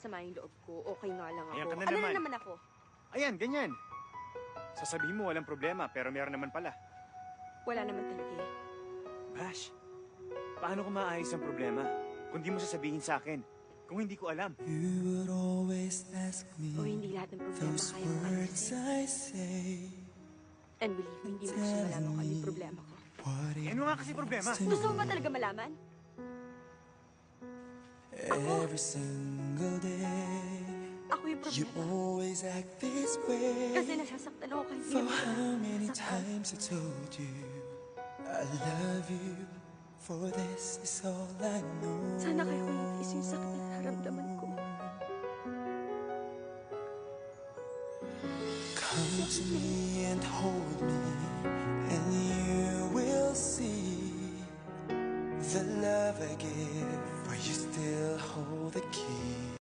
Sama yung loob ko, okay nga lang ako. Ayan ka na Ano naman. na naman ako? Ayan, ganyan. Sasabihin mo walang problema, pero meron naman pala. Wala naman talaga eh. Bash, paano ko maayos ang problema kung di mo sasabihin sa akin? Kung hindi ko alam. You would always ask me O hindi lahat ng problema those kaya mo words ayusin. I say. And believe me, hindi mo gusto malaman kung ano yung problema ko. What Eh, it ano nga kasi problema? Gusto mo ba talaga malaman? every single day. Ako yung You problema. always act this way. Kasi nasasaktan ako kahit For hindi mo how many nasasaktan. times I told you I love you. For this is all I know. Sana kayo ko natiis yung sakit na nararamdaman ko. Come to me and hold me, and you will see